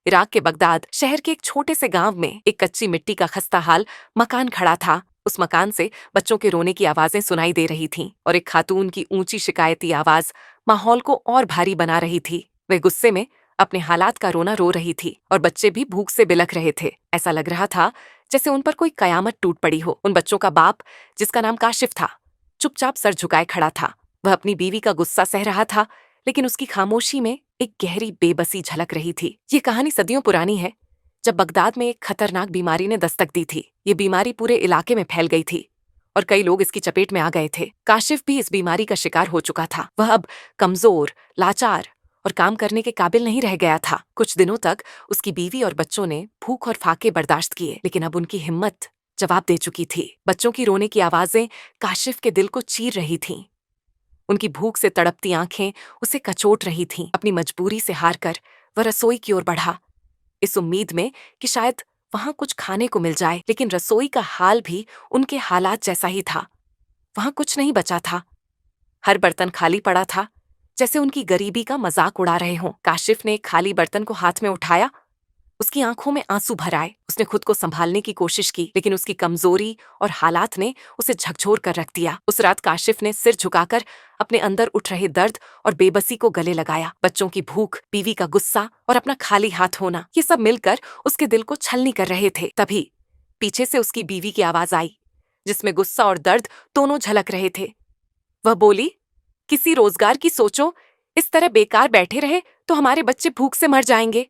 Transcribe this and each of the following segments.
Iraq के Baghdad शहर के एक छोटे से गांव में एक कच्ची मिट्टी का खस्ताहाल मकान खड़ा था। उस मकान से बच्चों के रोने की आवाजें सुनाई दे रही थीं और एक खातून की ऊंची शिकायती आवाज माहौल को और भारी बना रही थी। वे गुस्से में अपने हालात का रोना रो रही थी और बच्चे भी भूख से बिलख रहे थे। ऐसा लग रहा था जैसे उन पर कोई कयामत टूट पड़ी हो। उन बच्चों का बाप, जिसका नाम काशिफ था, चुपचाप सर झुकाए खड़ा था। वह अपनी बीवी का गुस्सा सह रहा था, लेकिन उसकी खामोशी में एक गहरी बेबसी झलक रही थी। ये कहानी सदियों पुरानी है, जब बगदाद में एक खतरनाक बीमारी ने दस्तक दी थी। ये बीमारी पूरे इलाके में फैल गई थी और कई लोग इसकी चपेट में आ गए थे। काशिफ भी इस बीमारी का शिकार हो चुका था। वह अब कमजोर, लाचार और काम करने के काबिल नहीं रह गया था। कुछ दिनों तक उसकी बीवी और बच्चों ने भूख और फाके बर्दाश्त किए, लेकिन अब उनकी हिम्मत जवाब दे चुकी थी। बच्चों की रोने की आवाजें काशिफ के दिल को चीर रही थीं। उनकी भूख से तड़पती आंखें उसे कचोट रही थीं। अपनी मजबूरी से हार कर वह रसोई की ओर बढ़ा, इस उम्मीद में कि शायद वहां कुछ खाने को मिल जाए। लेकिन रसोई का हाल भी उनके हालात जैसा ही था। वहां कुछ नहीं बचा था। हर बर्तन खाली पड़ा था, जैसे उनकी गरीबी का मजाक उड़ा रहे हों। काशिफ ने एक खाली बर्तन को हाथ में उठाया। उसकी आंखों में आंसू भर आए। उसने खुद को संभालने की कोशिश की, लेकिन उसकी कमजोरी और हालात ने उसे झकझोर कर रख दिया। उस रात काशिफ ने सिर झुकाकर अपने अंदर उठ रहे दर्द और बेबसी को गले लगाया। बच्चों की भूख, बीवी का गुस्सा और अपना खाली हाथ होना, ये सब मिलकर उसके दिल को छलनी कर रहे थे। तभी पीछे से उसकी बीवी की आवाज आई, जिसमें गुस्सा और दर्द दोनों झलक रहे थे। वह बोली, किसी रोजगार की सोचो। इस तरह बेकार बैठे रहे तो हमारे बच्चे भूख से मर जाएंगे।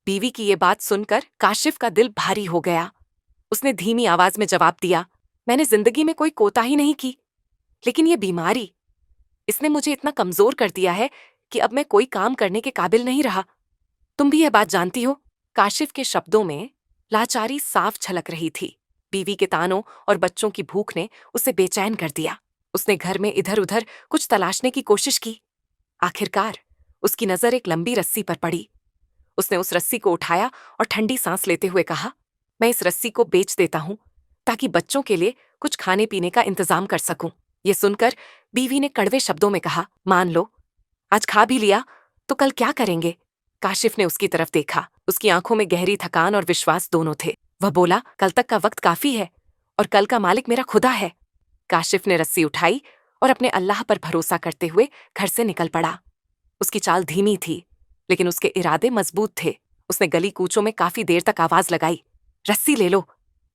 बीवी की ये बात सुनकर काशिफ का दिल भारी हो गया। उसने धीमी आवाज में जवाब दिया, मैंने जिंदगी में कोई कोताही नहीं की, लेकिन ये बीमारी, इसने मुझे इतना कमजोर कर दिया है कि अब मैं कोई काम करने के काबिल नहीं रहा। तुम भी ये बात जानती हो। काशिफ के शब्दों में लाचारी साफ झलक रही थी। बीवी के तानों और बच्चों की भूख ने उसे बेचैन कर दिया। उसने घर में इधर उधर कुछ तलाशने की कोशिश की। आखिरकार उसकी नजर एक लंबी रस्सी पर पड़ी। उसने उस रस्सी को उठाया और ठंडी सांस लेते हुए कहा, मैं इस रस्सी को बेच देता हूं ताकि बच्चों के लिए कुछ खाने पीने का इंतजाम कर सकूं। ये सुनकर बीवी ने कड़वे शब्दों में कहा, मान लो, आज खा भी लिया तो कल क्या करेंगे? काशिफ ने उसकी तरफ देखा। उसकी आंखों में गहरी थकान और विश्वास दोनों थे। वह बोला, कल तक का वक्त काफी है और कल का मालिक मेरा खुदा है। काशिफ ने रस्सी उठाई और अपने अल्लाह पर भरोसा करते हुए घर से निकल पड़ा। उसकी चाल धीमी थी, लेकिन उसके इरादे मजबूत थे। उसने गली कूचों में काफी देर तक आवाज लगाई, रस्सी ले लो,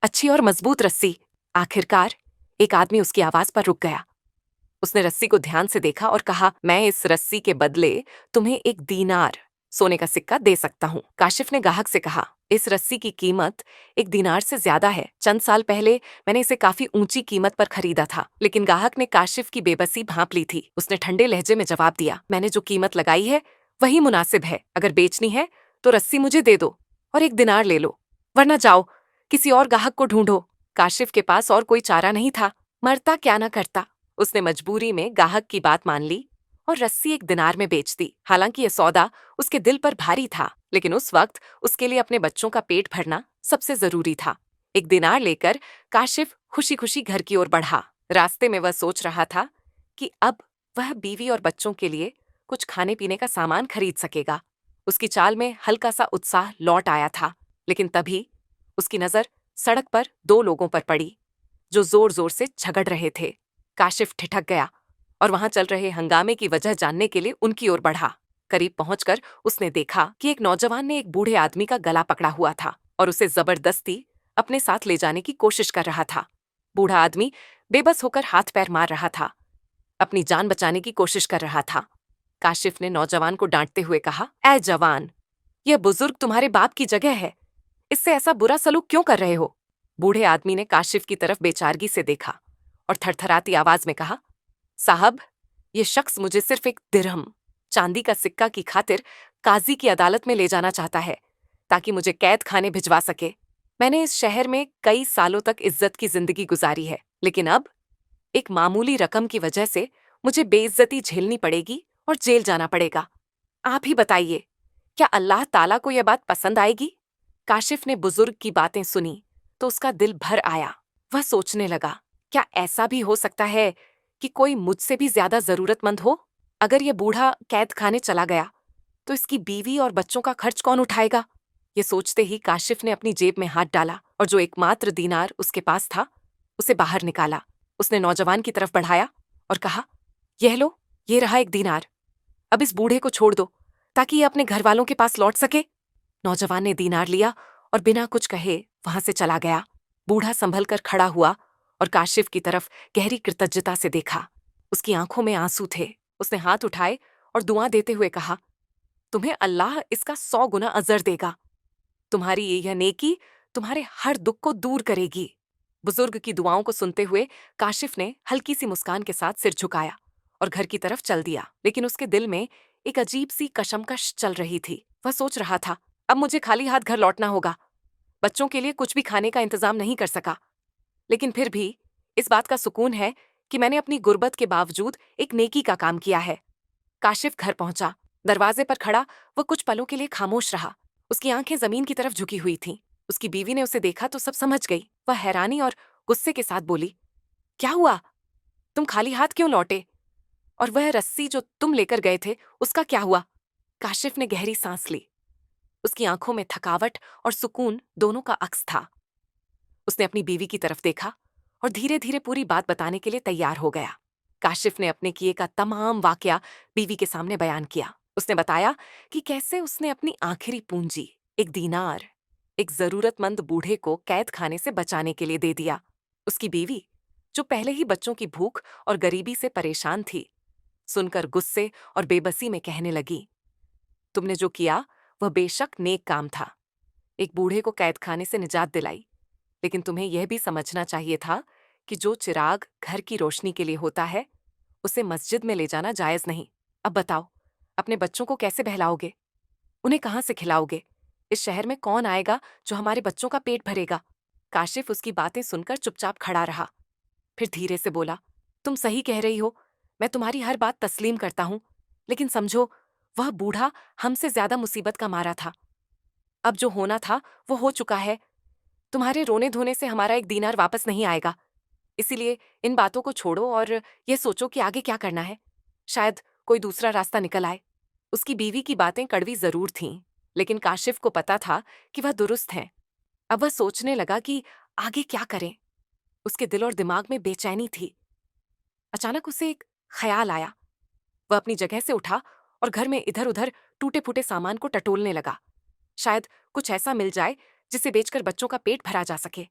अच्छी और मजबूत रस्सी। आखिरकार एक आदमी उसकी आवाज पर रुक गया। उसने रस्सी को ध्यान से देखा और कहा, मैं इस रस्सी के बदले तुम्हें 1 दीनार सोने का सिक्का दे सकता हूँ। काशिफ ने गाहक से कहा, इस रस्सी की कीमत 1 दीनार से ज्यादा है। चंद साल पहले मैंने इसे काफी ऊंची कीमत पर खरीदा था। लेकिन गाहक ने काशिफ की बेबसी भांप ली थी। उसने ठंडे लहजे में जवाब दिया, मैंने जो कीमत लगाई है वही मुनासिब है। अगर बेचनी है तो रस्सी मुझे दे दो और 1 दीनार ले लो, वरना जाओ किसी और गाहक को ढूंढो। काशिफ के पास और कोई चारा नहीं था। मरता क्या न करता। उसने मजबूरी में गाहक की बात मान ली और रस्सी 1 दीनार में बेच दी। हालांकि यह सौदा उसके दिल पर भारी था, लेकिन उस वक्त उसके लिए अपने बच्चों का पेट भरना सबसे जरूरी था। 1 दीनार लेकर काशिफ खुशी खुशी घर की ओर बढ़ा। रास्ते में वह सोच रहा था कि अब वह बीवी और बच्चों के लिए कुछ खाने पीने का सामान खरीद सकेगा। उसकी चाल में हल्का सा उत्साह लौट आया था। लेकिन तभी उसकी नजर सड़क पर 2 लोगों पर पड़ी, जो जोर जोर से झगड़ रहे थे। काशिफ ठिठक गया और वहां चल रहे हंगामे की वजह जानने के लिए उनकी ओर बढ़ा। करीब पहुंचकर उसने देखा कि एक नौजवान ने एक बूढ़े आदमी का गला पकड़ा हुआ था और उसे जबरदस्ती अपने साथ ले जाने की कोशिश कर रहा था। बूढ़ा आदमी बेबस होकर हाथ पैर मार रहा था, अपनी जान बचाने की कोशिश कर रहा था। काशिफ ने नौजवान को डांटते हुए कहा, ऐ जवान, यह बुजुर्ग तुम्हारे बाप की जगह है, इससे ऐसा बुरा सलूक क्यों कर रहे हो? बूढ़े आदमी ने काशिफ की तरफ बेचारगी से देखा और थरथराती आवाज में कहा, साहब, ये शख्स मुझे सिर्फ 1 दिरहम चांदी का सिक्का की खातिर काजी की अदालत में ले जाना चाहता है, ताकि मुझे कैद खाने भिजवा सके। मैंने इस शहर में कई सालों तक इज्जत की जिंदगी गुजारी है, लेकिन अब एक मामूली रकम की वजह से मुझे बेइज्जती झेलनी पड़ेगी और जेल जाना पड़ेगा। आप ही बताइए, क्या अल्लाह ताला को यह बात पसंद आएगी? काशिफ ने बुजुर्ग की बातें सुनी तो उसका दिल भर आया। वह सोचने लगा, क्या ऐसा भी हो सकता है कि कोई मुझसे भी ज्यादा जरूरतमंद हो? अगर यह बूढ़ा कैद खाने चला गया तो इसकी बीवी और बच्चों का खर्च कौन उठाएगा? ये सोचते ही काशिफ ने अपनी जेब में हाथ डाला और जो एकमात्र दीनार उसके पास था उसे बाहर निकाला। उसने नौजवान की तरफ बढ़ाया और कहा, यह लो, ये रहा एक दीनार। अब इस बूढ़े को छोड़ दो ताकि ये अपने घर वालों के पास लौट सके। नौजवान ने दीनार लिया और बिना कुछ कहे वहां से चला गया। बूढ़ा संभल कर खड़ा हुआ और काशिफ की तरफ गहरी कृतज्ञता से देखा। उसकी आंखों में आंसू थे। उसने हाथ उठाए और दुआ देते हुए कहा, तुम्हें अल्लाह इसका 100 गुना अजर देगा। तुम्हारी यह नेकी तुम्हारे हर दुख को दूर करेगी। बुजुर्ग की दुआओं को सुनते हुए काशिफ ने हल्की सी मुस्कान के साथ सिर झुकाया और घर की तरफ चल दिया। लेकिन उसके दिल में एक अजीब सी कशमकश चल रही थी। वह सोच रहा था, अब मुझे खाली हाथ घर लौटना होगा। बच्चों के लिए कुछ भी खाने का इंतजाम नहीं कर सका, लेकिन फिर भी इस बात का सुकून है कि मैंने अपनी गुर्बत के बावजूद एक नेकी का काम किया है। काशिफ घर पहुंचा। दरवाजे पर खड़ा वह कुछ पलों के लिए खामोश रहा। उसकी आंखें जमीन की तरफ झुकी हुई थीं। उसकी बीवी ने उसे देखा तो सब समझ गई। वह हैरानी और गुस्से के साथ बोली, क्या हुआ? तुम खाली हाथ क्यों लौटे? और वह रस्सी जो तुम लेकर गए थे उसका क्या हुआ? काशिफ ने गहरी सांस ली। उसकी आंखों में थकावट और सुकून दोनों का अक्स था। उसने अपनी बीवी की तरफ देखा और धीरे धीरे पूरी बात बताने के लिए तैयार हो गया। काशिफ ने अपने किए का तमाम वाकया बीवी के सामने बयान किया। उसने बताया कि कैसे उसने अपनी आखिरी पूंजी, एक दीनार, एक जरूरतमंद बूढ़े को कैद खाने से बचाने के लिए दे दिया। उसकी बीवी, जो पहले ही बच्चों की भूख और गरीबी से परेशान थी, सुनकर गुस्से और बेबसी में कहने लगी, तुमने जो किया वह बेशक नेक काम था। एक बूढ़े को कैद खाने से निजात दिलाई, लेकिन तुम्हें यह भी समझना चाहिए था कि जो चिराग घर की रोशनी के लिए होता है उसे मस्जिद में ले जाना जायज नहीं। अब बताओ, अपने बच्चों को कैसे बहलाओगे? उन्हें कहाँ से खिलाओगे? इस शहर में कौन आएगा जो हमारे बच्चों का पेट भरेगा? काशिफ उसकी बातें सुनकर चुपचाप खड़ा रहा। फिर धीरे से बोला, तुम सही कह रही हो, मैं तुम्हारी हर बात तस्लीम करता हूं, लेकिन समझो, वह बूढ़ा हमसे ज्यादा मुसीबत का मारा था। अब जो होना था वो हो चुका है। तुम्हारे रोने धोने से हमारा एक दीनार वापस नहीं आएगा। इसीलिए इन बातों को छोड़ो और ये सोचो कि आगे क्या करना है। शायद कोई दूसरा रास्ता निकल आए। उसकी बीवी की बातें कड़वी जरूर थीं, लेकिन काशिफ को पता था कि वह दुरुस्त हैं। अब वह सोचने लगा कि आगे क्या करें। उसके दिल और दिमाग में बेचैनी थी। अचानक उसे एक ख्याल आया। वह अपनी जगह से उठा और घर में इधर उधर टूटे फूटे सामान को टटोलने लगा। शायद कुछ ऐसा मिल जाए जिसे बेचकर बच्चों का पेट भरा जा सके।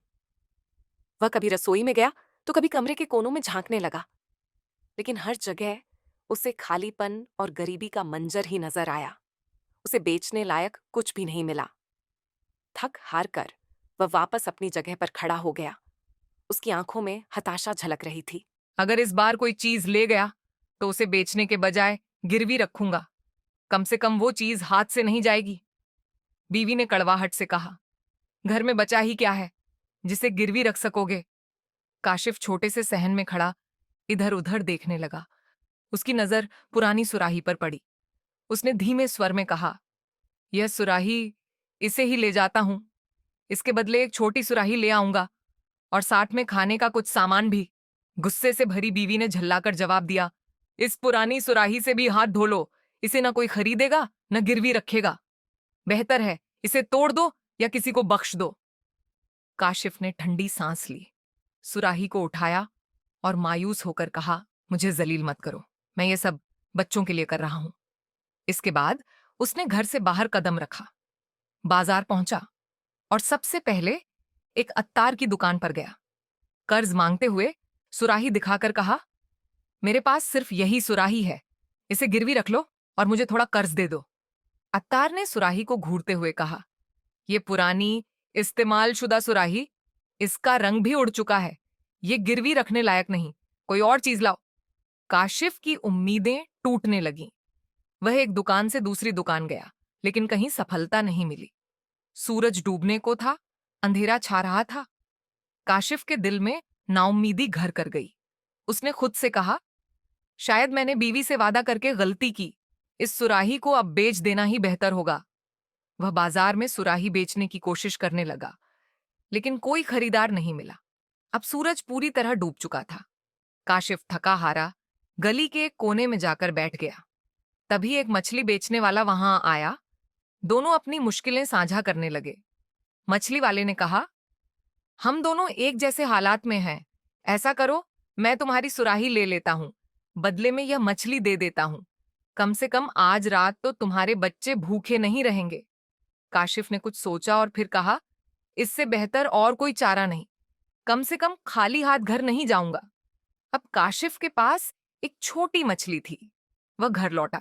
वह कभी रसोई में गया तो कभी कमरे के कोनों में झांकने लगा, लेकिन हर जगह उसे खालीपन और गरीबी का मंजर ही नजर आया। उसे बेचने लायक कुछ भी नहीं मिला। थक हार कर वह वापस अपनी जगह पर खड़ा हो गया। उसकी आंखों में हताशा झलक रही थी। अगर इस बार कोई चीज ले गया तो उसे बेचने के बजाय गिरवी रखूंगा। कम से कम वो चीज हाथ से नहीं जाएगी। बीवी ने कड़वाहट से कहा, घर में बचा ही क्या है जिसे गिरवी रख सकोगे? काशिफ छोटे से सहन में खड़ा इधर उधर देखने लगा। उसकी नजर पुरानी सुराही पर पड़ी। उसने धीमे स्वर में कहा, यह सुराही, इसे ही ले जाता हूं। इसके बदले एक छोटी सुराही ले आऊंगा और साथ में खाने का कुछ सामान भी। गुस्से से भरी बीवी ने झल्लाकर जवाब दिया, इस पुरानी सुराही से भी हाथ धो लो। इसे न कोई खरीदेगा न गिरवी रखेगा। बेहतर है इसे तोड़ दो या किसी को बख्श दो। काशिफ ने ठंडी सांस ली, सुराही को उठाया और मायूस होकर कहा, मुझे जलील मत करो, मैं ये सब बच्चों के लिए कर रहा हूं। इसके बाद उसने घर से बाहर कदम रखा, बाजार पहुंचा और सबसे पहले एक अत्तार की दुकान पर गया। कर्ज मांगते हुए सुराही दिखाकर कहा, मेरे पास सिर्फ यही सुराही है, इसे गिरवी रख लो और मुझे थोड़ा कर्ज दे दो। अत्तार ने सुराही को घूरते हुए कहा, ये पुरानी इस्तेमाल शुदा सुराही, इसका रंग भी उड़ चुका है, ये गिरवी रखने लायक नहीं, कोई और चीज लाओ। काशिफ की उम्मीदें टूटने लगीं। वह एक दुकान से दूसरी दुकान गया, लेकिन कहीं सफलता नहीं मिली। सूरज डूबने को था, अंधेरा छा रहा था। काशिफ के दिल में नाउम्मीदी घर कर गई। उसने खुद से कहा, शायद मैंने बीवी से वादा करके गलती की। इस सुराही को अब बेच देना ही बेहतर होगा। वह बाजार में सुराही बेचने की कोशिश करने लगा, लेकिन कोई खरीदार नहीं मिला। अब सूरज पूरी तरह डूब चुका था। काशिफ थका हारा गली के एक कोने में जाकर बैठ गया। तभी एक मछली बेचने वाला वहां आया। दोनों अपनी मुश्किलें साझा करने लगे। मछली वाले ने कहा, हम दोनों एक जैसे हालात में हैं। ऐसा करो, मैं तुम्हारी सुराही ले लेता हूं, बदले में यह मछली दे देता हूं। कम से कम आज रात तो तुम्हारे बच्चे भूखे नहीं रहेंगे। काशिफ ने कुछ सोचा और फिर कहा, इससे बेहतर और कोई चारा नहीं। कम से कम खाली हाथ घर नहीं जाऊंगा। अब काशिफ के पास एक छोटी मछली थी। वह घर लौटा।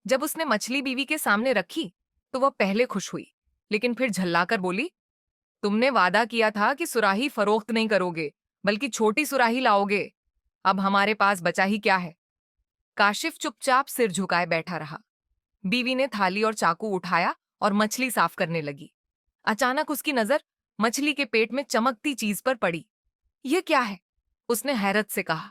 जब उसने मछली बीवी के सामने रखी तो वह पहले खुश हुई, लेकिन फिर झल्लाकर बोली, तुमने वादा किया था कि सुराही फरोख्त नहीं करोगे, बल्कि छोटी सुराही लाओगे। अब हमारे पास बचा ही क्या है। काशिफ चुपचाप सिर झुकाए बैठा रहा। बीवी ने थाली और चाकू उठाया और मछली साफ करने लगी। अचानक उसकी नजर मछली के पेट में चमकती चीज पर पड़ी। यह क्या है? उसने हैरत से कहा।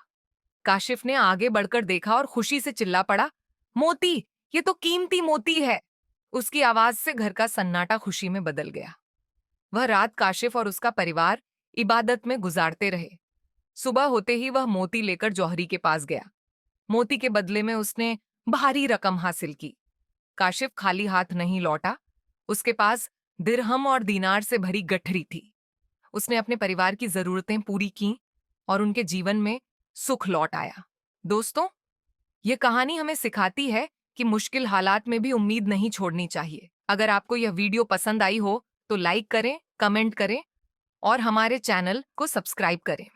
काशिफ ने आगे बढ़कर देखा और खुशी से चिल्ला पड़ा, मोती! ये तो कीमती मोती है। उसकी आवाज से घर का सन्नाटा खुशी में बदल गया। वह रात काशिफ और उसका परिवार इबादत में गुजारते रहे। सुबह होते ही वह मोती लेकर जौहरी के पास गया। मोती के बदले में उसने भारी रकम हासिल की। काशिफ खाली हाथ नहीं लौटा। उसके पास दिरहम और दीनार से भरी गठरी थी। उसने अपने परिवार की जरूरतें पूरी की और उनके जीवन में सुख लौट आया। दोस्तों, ये कहानी हमें सिखाती है कि मुश्किल हालात में भी उम्मीद नहीं छोड़नी चाहिए। अगर आपको यह वीडियो पसंद आई हो तो लाइक करें, कमेंट करें और हमारे चैनल को सब्सक्राइब करें।